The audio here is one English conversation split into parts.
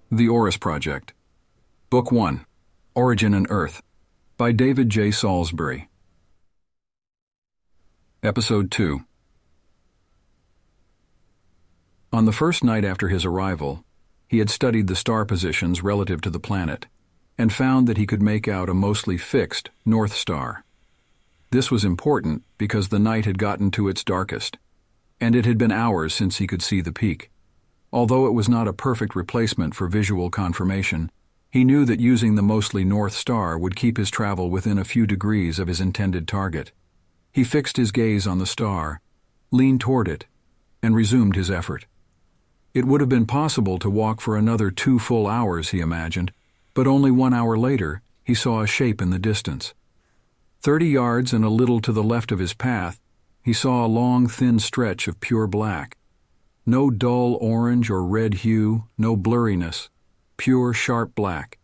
The Orris Project. Book 1, Origin and Earth, by David J. Salisbury. Episode 2. On the first night after his arrival, he had studied the star positions relative to the planet, and found that he could make out a mostly fixed North Star. This was important because the night had gotten to its darkest, and it had been hours since he could see the peak. Although it was not a perfect replacement for visual confirmation, he knew that using the mostly North Star would keep his travel within a few degrees of his intended target. He fixed his gaze on the star, leaned toward it, and resumed his effort. It would have been possible to walk for another 2 full hours, he imagined, but only 1 hour later he saw a shape in the distance. 30 yards and a little to the left of his path, he saw a long, thin stretch of pure black. No dull orange or red hue, no blurriness, pure, sharp black.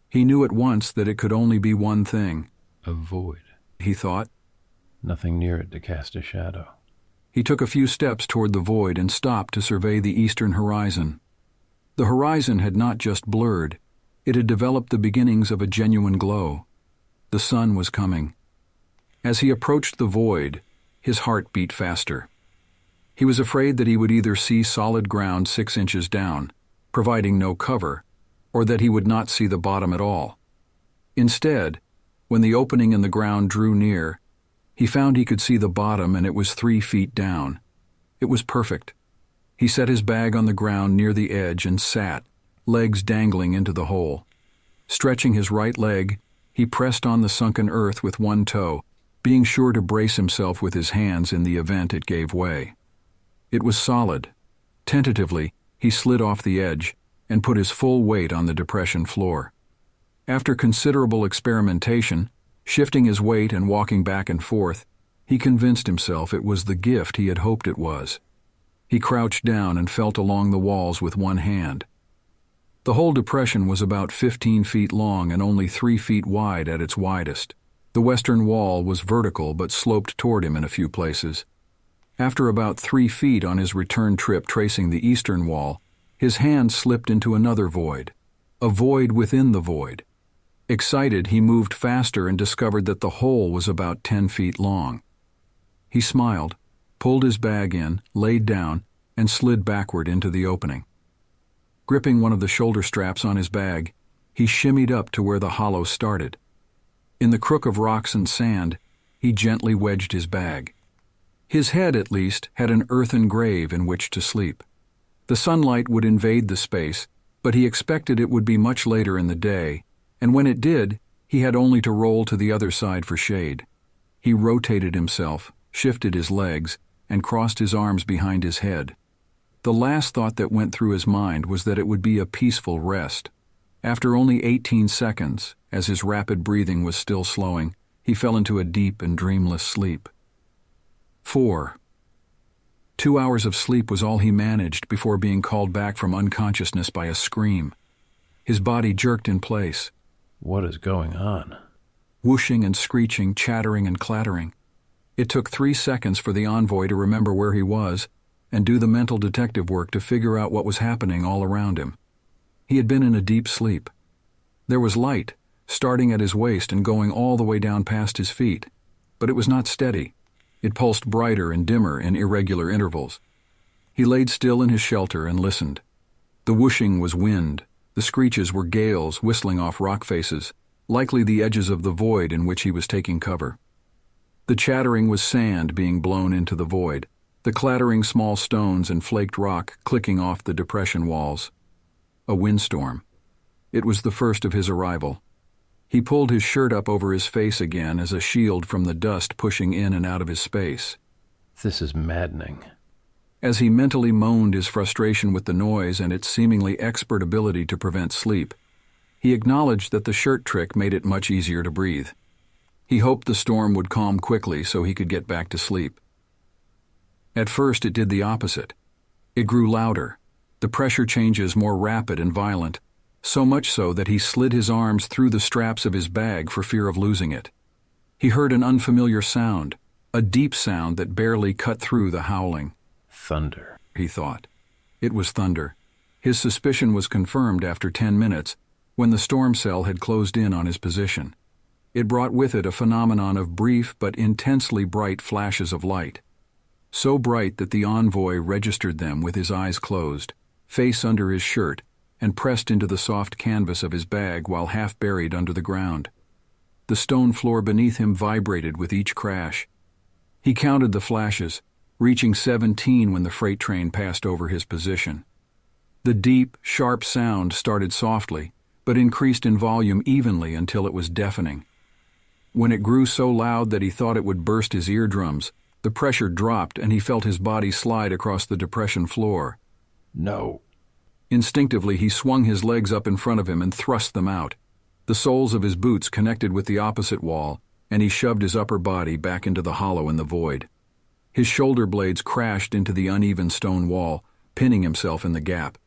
He knew at once that it could only be one thing. A void, he thought. Nothing near it to cast a shadow. He took a few steps toward the void and stopped to survey the eastern horizon. The horizon had not just blurred, it had developed the beginnings of a genuine glow. The sun was coming. As he approached the void, his heart beat faster. He was afraid that he would either see solid ground 6 inches down, providing no cover, or that he would not see the bottom at all. Instead, when the opening in the ground drew near, he found he could see the bottom, and it was 3 feet down. It was perfect. He set his bag on the ground near the edge and sat, legs dangling into the hole. Stretching his right leg, he pressed on the sunken earth with one toe, being sure to brace himself with his hands in the event it gave way. It was solid. Tentatively, he slid off the edge and put his full weight on the depression floor. After considerable experimentation, shifting his weight and walking back and forth, he convinced himself it was the gift he had hoped it was. He crouched down and felt along the walls with one hand. The whole depression was about 15 feet long and only 3 feet wide at its widest. The western wall was vertical but sloped toward him in a few places. After about 3 feet on his return trip tracing the eastern wall, his hand slipped into another void, a void within the void. Excited, he moved faster and discovered that the hole was about 10 feet long. He smiled, pulled his bag in, laid down, and slid backward into the opening. Gripping one of the shoulder straps on his bag, he shimmied up to where the hollow started. In the crook of rocks and sand, he gently wedged his bag. His head, at least, had an earthen grave in which to sleep. The sunlight would invade the space, but he expected it would be much later in the day, and when it did, he had only to roll to the other side for shade. He rotated himself, shifted his legs, and crossed his arms behind his head. The last thought that went through his mind was that it would be a peaceful rest. After only 18 seconds, as his rapid breathing was still slowing, he fell into a deep and dreamless sleep. 4. 2 hours of sleep was all he managed before being called back from unconsciousness by a scream. His body jerked in place. What is going on? Whooshing and screeching, chattering and clattering. It took 3 seconds for the envoy to remember where he was and do the mental detective work to figure out what was happening all around him. He had been in a deep sleep. There was light, starting at his waist and going all the way down past his feet, but it was not steady. It pulsed brighter and dimmer in irregular intervals. He laid still in his shelter and listened. The whooshing was wind. The screeches were gales whistling off rock faces, likely the edges of the void in which he was taking cover. The chattering was sand being blown into the void, the clattering small stones and flaked rock clicking off the depression walls. A windstorm. It was the first of his arrival. He pulled his shirt up over his face again as a shield from the dust pushing in and out of his space. This is maddening. As he mentally moaned his frustration with the noise and its seemingly expert ability to prevent sleep, he acknowledged that the shirt trick made it much easier to breathe. He hoped the storm would calm quickly so he could get back to sleep. At first it did the opposite. It grew louder, the pressure changes more rapid and violent, so much so that he slid his arms through the straps of his bag for fear of losing it. He heard an unfamiliar sound, a deep sound that barely cut through the howling. Thunder, he thought. It was thunder. His suspicion was confirmed after 10 minutes, when the storm cell had closed in on his position. It brought with it a phenomenon of brief but intensely bright flashes of light. So bright that the envoy registered them with his eyes closed, face under his shirt, and pressed into the soft canvas of his bag while half buried under the ground. The stone floor beneath him vibrated with each crash. He counted the flashes, reaching 17 when the freight train passed over his position. The deep, sharp sound started softly, but increased in volume evenly until it was deafening. When it grew so loud that he thought it would burst his eardrums, the pressure dropped and he felt his body slide across the depression floor. No. Instinctively, he swung his legs up in front of him and thrust them out. The soles of his boots connected with the opposite wall, and he shoved his upper body back into the hollow in the void. His shoulder blades crashed into the uneven stone wall, pinning himself in the gap.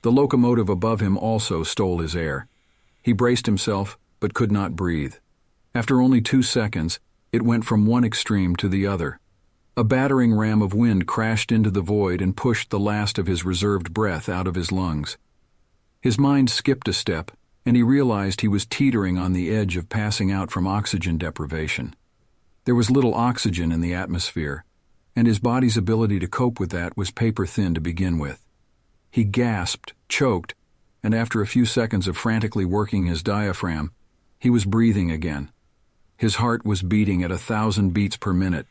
The locomotive above him also stole his air. He braced himself, but could not breathe. After only 2 seconds, it went from one extreme to the other. A battering ram of wind crashed into the void and pushed the last of his reserved breath out of his lungs. His mind skipped a step, and he realized he was teetering on the edge of passing out from oxygen deprivation. There was little oxygen in the atmosphere, and his body's ability to cope with that was paper-thin to begin with. He gasped, choked, and after a few seconds of frantically working his diaphragm, he was breathing again. His heart was beating at 1,000 beats per minute.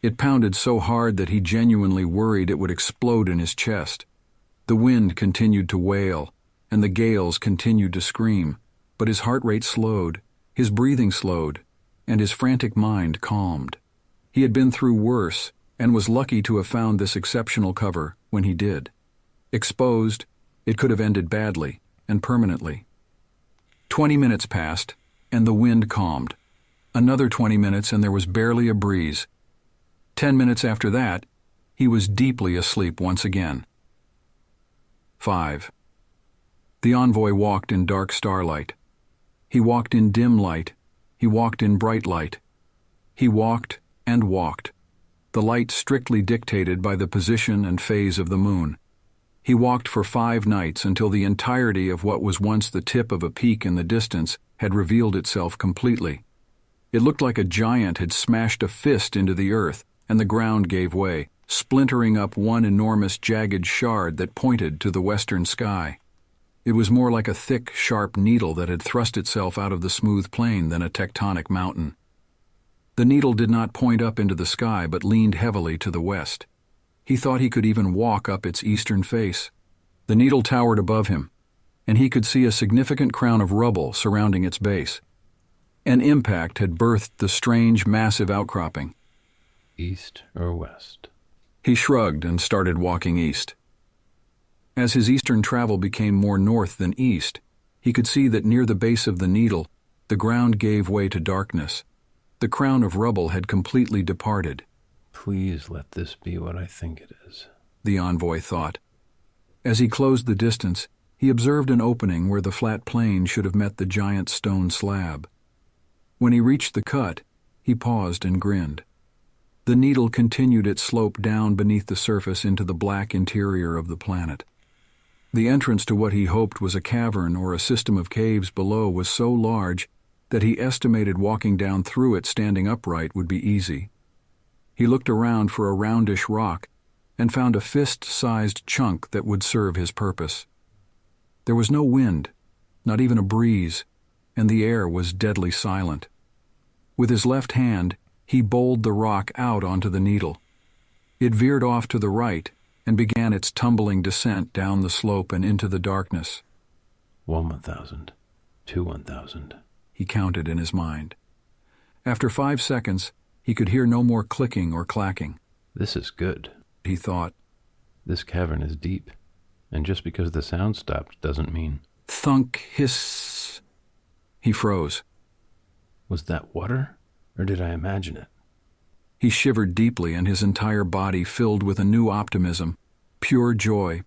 It pounded so hard that he genuinely worried it would explode in his chest. The wind continued to wail, and the gales continued to scream, but his heart rate slowed, his breathing slowed, and his frantic mind calmed. He had been through worse, and was lucky to have found this exceptional cover when he did. Exposed, it could have ended badly and permanently. 20 minutes passed, and the wind calmed. Another 20 minutes, and there was barely a breeze. 10 minutes after that, he was deeply asleep once again. 5. The envoy walked in dark starlight. He walked in dim light. He walked in bright light. He walked and walked, the light strictly dictated by the position and phase of the moon. He walked for 5 nights until the entirety of what was once the tip of a peak in the distance had revealed itself completely. It looked like a giant had smashed a fist into the earth, and the ground gave way, splintering up one enormous jagged shard that pointed to the western sky. It was more like a thick, sharp needle that had thrust itself out of the smooth plain than a tectonic mountain. The needle did not point up into the sky but leaned heavily to the west. He thought he could even walk up its eastern face. The needle towered above him, and he could see a significant crown of rubble surrounding its base. An impact had birthed the strange, massive outcropping. East or west? He shrugged and started walking east. As his eastern travel became more north than east, he could see that near the base of the needle, the ground gave way to darkness. The crown of rubble had completely departed. Please let this be what I think it is, the envoy thought. As he closed the distance, he observed an opening where the flat plain should have met the giant stone slab. When he reached the cut, he paused and grinned. The needle continued its slope down beneath the surface into the black interior of the planet. The entrance to what he hoped was a cavern or a system of caves below was so large that he estimated walking down through it standing upright would be easy. He looked around for a roundish rock and found a fist-sized chunk that would serve his purpose. There was no wind, not even a breeze, and the air was deadly silent. With his left hand, he bowled the rock out onto the needle. It veered off to the right and began its tumbling descent down the slope and into the darkness. 1,000, 2,000. He counted in his mind. After 5 seconds, he could hear no more clicking or clacking. This is good, he thought. This cavern is deep, and just because the sound stopped doesn't mean... Thunk, hiss. He froze. Was that water, or did I imagine it? He shivered deeply, and his entire body filled with a new optimism, pure joy,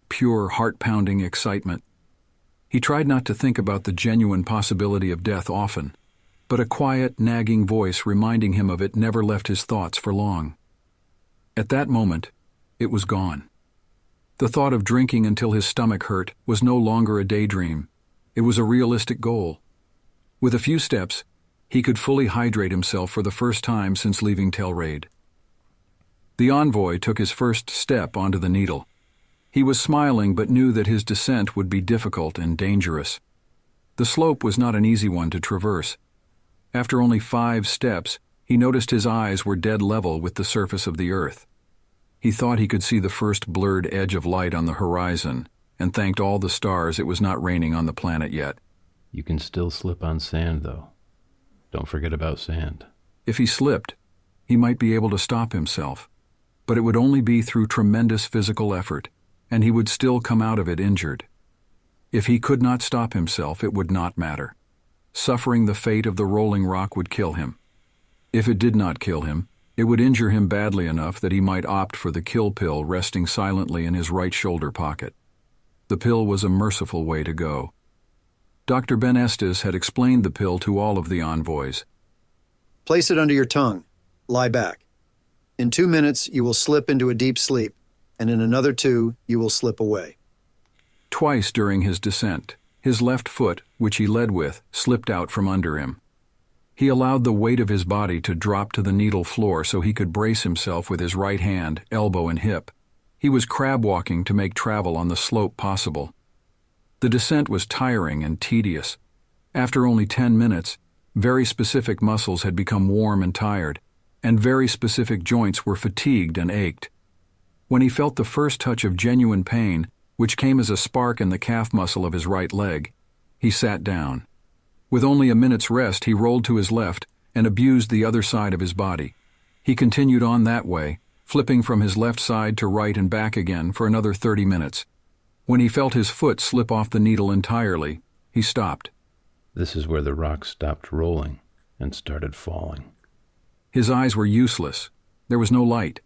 pure heart-pounding excitement. He tried not to think about the genuine possibility of death often, but a quiet, nagging voice reminding him of it never left his thoughts for long. At that moment, it was gone. The thought of drinking until his stomach hurt was no longer a daydream. It was a realistic goal. With a few steps, he could fully hydrate himself for the first time since leaving Telraid. The envoy took his first step onto the needle. He was smiling but knew that his descent would be difficult and dangerous. The slope was not an easy one to traverse. After only 5 steps, he noticed his eyes were dead level with the surface of the earth. He thought he could see the first blurred edge of light on the horizon, and thanked all the stars it was not raining on the planet yet. You can still slip on sand, though. Don't forget about sand. If he slipped, he might be able to stop himself, but it would only be through tremendous physical effort, and he would still come out of it injured. If he could not stop himself, it would not matter. Suffering the fate of the rolling rock would kill him. If it did not kill him, it would injure him badly enough that he might opt for the kill pill resting silently in his right shoulder pocket. The pill was a merciful way to go. Dr. Ben Estes had explained the pill to all of the envoys. Place it under your tongue. Lie back. In 2 minutes, you will slip into a deep sleep, and in another 2, you will slip away. Twice during his descent, his left foot, which he led with, slipped out from under him. He allowed the weight of his body to drop to the needle floor so he could brace himself with his right hand, elbow, and hip. He was crab walking to make travel on the slope possible. The descent was tiring and tedious. After only 10 minutes, very specific muscles had become warm and tired, and very specific joints were fatigued and ached. When he felt the first touch of genuine pain, which came as a spark in the calf muscle of his right leg, he sat down. With only a minute's rest, he rolled to his left and abused the other side of his body. He continued on that way, flipping from his left side to right and back again for another 30 minutes. When he felt his foot slip off the needle entirely, he stopped. This is where the rock stopped rolling and started falling. His eyes were useless. There was no light.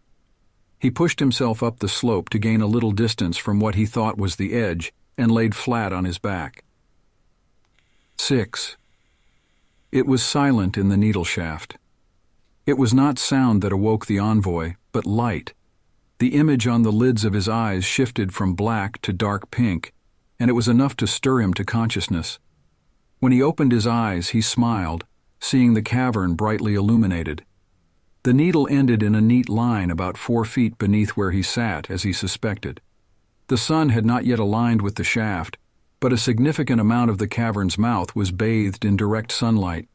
He pushed himself up the slope to gain a little distance from what he thought was the edge and laid flat on his back. 6. It was silent in the needle shaft. It was not sound that awoke the envoy, but light. The image on the lids of his eyes shifted from black to dark pink, and it was enough to stir him to consciousness. When he opened his eyes, he smiled, seeing the cavern brightly illuminated. The needle ended in a neat line about 4 feet beneath where he sat, as he suspected. The sun had not yet aligned with the shaft, but a significant amount of the cavern's mouth was bathed in direct sunlight.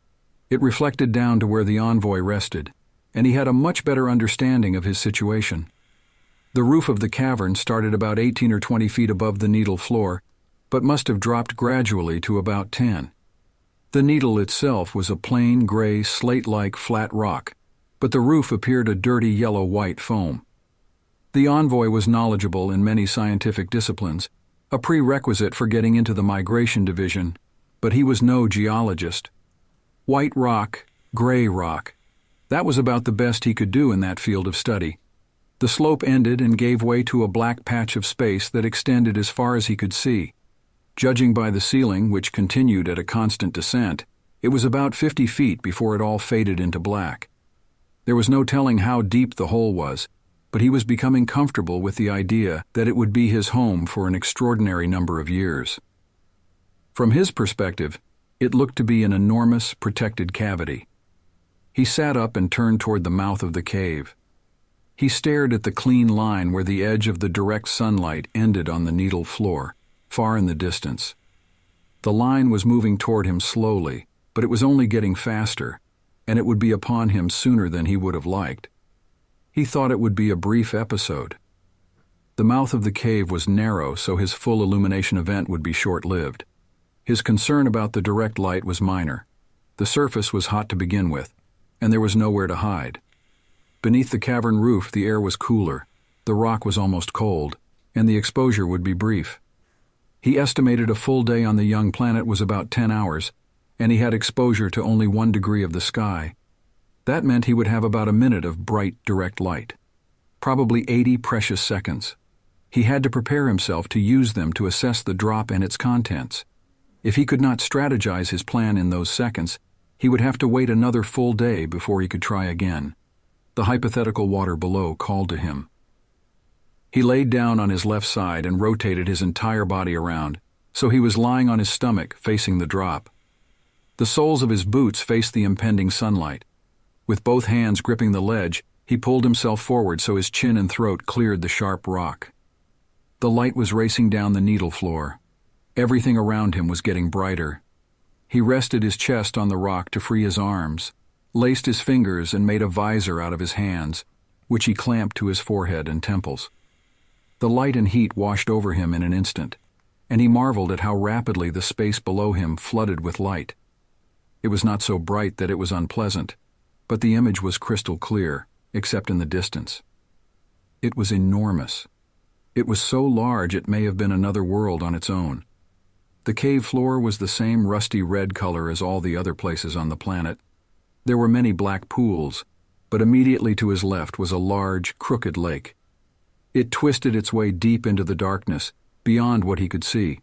It reflected down to where the envoy rested, and he had a much better understanding of his situation. The roof of the cavern started about 18 or 20 feet above the needle floor, but must have dropped gradually to about 10. The needle itself was a plain, gray, slate-like flat rock, but the roof appeared a dirty yellow-white foam. The envoy was knowledgeable in many scientific disciplines, a prerequisite for getting into the migration division, but he was no geologist. White rock, gray rock. That was about the best he could do in that field of study. The slope ended and gave way to a black patch of space that extended as far as he could see. Judging by the ceiling, which continued at a constant descent, it was about 50 feet before it all faded into black. There was no telling how deep the hole was, but he was becoming comfortable with the idea that it would be his home for an extraordinary number of years. From his perspective, it looked to be an enormous, protected cavity. He sat up and turned toward the mouth of the cave. He stared at the clean line where the edge of the direct sunlight ended on the needle floor, far in the distance. The line was moving toward him slowly, but it was only getting faster, and it would be upon him sooner than he would have liked. He thought it would be a brief episode. The mouth of the cave was narrow, so his full illumination event would be short-lived. His concern about the direct light was minor. The surface was hot to begin with, and there was nowhere to hide. Beneath the cavern roof, the air was cooler, the rock was almost cold, and the exposure would be brief. He estimated a full day on the young planet was about 10 hours, and he had exposure to only 1 degree of the sky. That meant he would have about a minute of bright, direct light. Probably 80 precious seconds. He had to prepare himself to use them to assess the drop and its contents. If he could not strategize his plan in those seconds, he would have to wait another full day before he could try again. The hypothetical water below called to him. He laid down on his left side and rotated his entire body around, so he was lying on his stomach, facing the drop. The soles of his boots faced the impending sunlight. With both hands gripping the ledge, he pulled himself forward so his chin and throat cleared the sharp rock. The light was racing down the needle floor. Everything around him was getting brighter. He rested his chest on the rock to free his arms, laced his fingers and made a visor out of his hands, which he clamped to his forehead and temples. The light and heat washed over him in an instant, and he marveled at how rapidly the space below him flooded with light. It was not so bright that it was unpleasant, but the image was crystal clear, except in the distance. It was enormous. It was so large it may have been another world on its own. The cave floor was the same rusty red color as all the other places on the planet. There were many black pools, but immediately to his left was a large, crooked lake. It twisted its way deep into the darkness, beyond what he could see.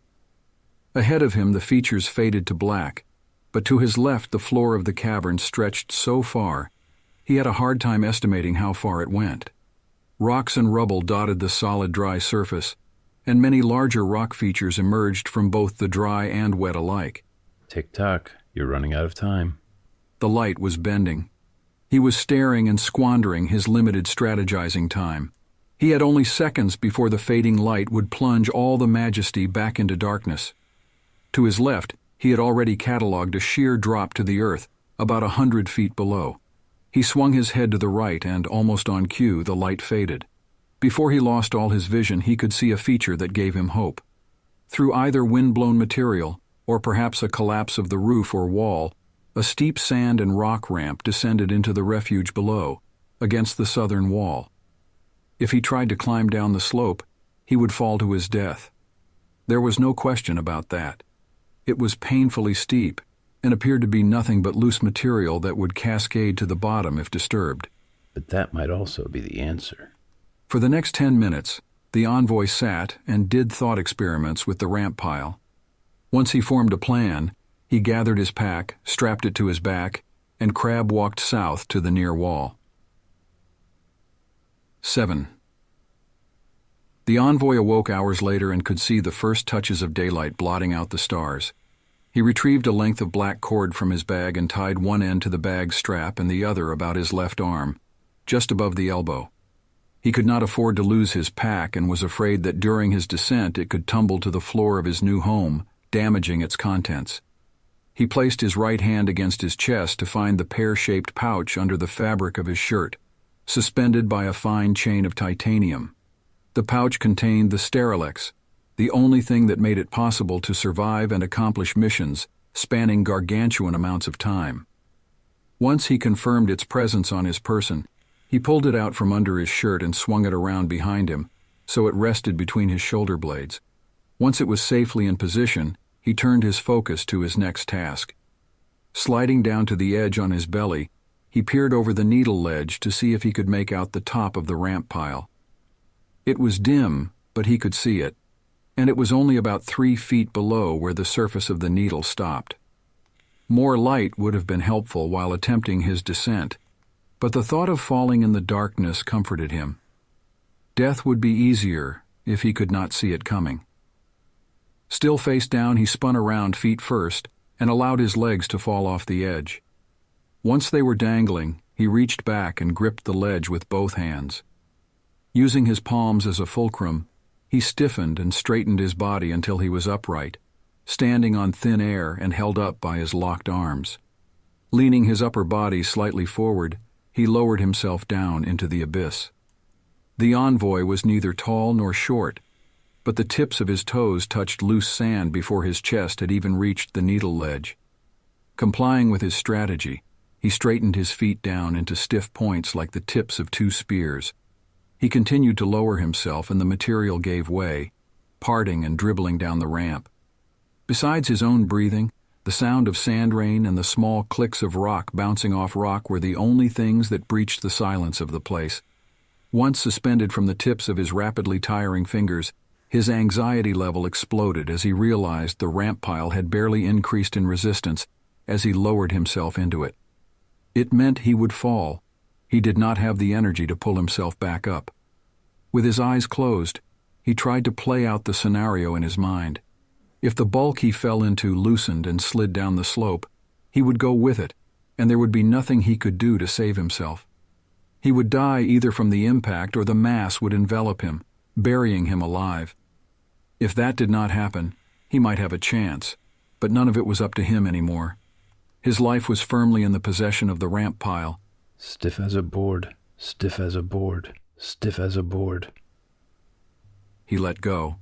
Ahead of him the features faded to black, but to his left the floor of the cavern stretched so far, he had a hard time estimating how far it went. Rocks and rubble dotted the solid dry surface, and many larger rock features emerged from both the dry and wet alike. Tick-tock, you're running out of time. The light was bending. He was staring and squandering his limited strategizing time. He had only seconds before the fading light would plunge all the majesty back into darkness. To his left, he had already catalogued a sheer drop to the earth, about 100 feet below. He swung his head to the right and, almost on cue, the light faded. Before he lost all his vision, he could see a feature that gave him hope. Through either wind-blown material, or perhaps a collapse of the roof or wall, a steep sand and rock ramp descended into the refuge below, against the southern wall. If he tried to climb down the slope, he would fall to his death. There was no question about that. It was painfully steep, and appeared to be nothing but loose material that would cascade to the bottom if disturbed. But that might also be the answer. For the next 10 minutes, the envoy sat and did thought experiments with the ramp pile. Once he formed a plan, he gathered his pack, strapped it to his back, and crab-walked south to the near wall. 7. The envoy awoke hours later and could see the first touches of daylight blotting out the stars. He retrieved a length of black cord from his bag and tied one end to the bag's strap and the other about his left arm, just above the elbow. He could not afford to lose his pack and was afraid that during his descent it could tumble to the floor of his new home, damaging its contents. He placed his right hand against his chest to find the pear-shaped pouch under the fabric of his shirt, suspended by a fine chain of titanium. The pouch contained the Sterilex, the only thing that made it possible to survive and accomplish missions spanning gargantuan amounts of time. Once he confirmed its presence on his person, he pulled it out from under his shirt and swung it around behind him, so it rested between his shoulder blades. Once it was safely in position, he turned his focus to his next task. Sliding down to the edge on his belly, he peered over the needle ledge to see if he could make out the top of the ramp pile. It was dim, but he could see it, and it was only about 3 feet below where the surface of the needle stopped. More light would have been helpful while attempting his descent, but the thought of falling in the darkness comforted him. Death would be easier if he could not see it coming. Still face down, he spun around feet first and allowed his legs to fall off the edge. Once they were dangling, he reached back and gripped the ledge with both hands. Using his palms as a fulcrum, he stiffened and straightened his body until he was upright, standing on thin air and held up by his locked arms. Leaning his upper body slightly forward, he lowered himself down into the abyss. The envoy was neither tall nor short, but the tips of his toes touched loose sand before his chest had even reached the needle ledge. Complying with his strategy, he straightened his feet down into stiff points like the tips of 2 spears. He continued to lower himself and the material gave way, parting and dribbling down the ramp. Besides his own breathing, the sound of sand rain and the small clicks of rock bouncing off rock were the only things that breached the silence of the place. Once suspended from the tips of his rapidly tiring fingers, his anxiety level exploded as he realized the ramp pile had barely increased in resistance as he lowered himself into it. It meant he would fall. He did not have the energy to pull himself back up. With his eyes closed, he tried to play out the scenario in his mind. If the bulk he fell into loosened and slid down the slope, he would go with it, and there would be nothing he could do to save himself. He would die either from the impact or the mass would envelop him, burying him alive. If that did not happen, he might have a chance, but none of it was up to him anymore. His life was firmly in the possession of the ramp pile. Stiff as a board, stiff as a board, stiff as a board. He let go.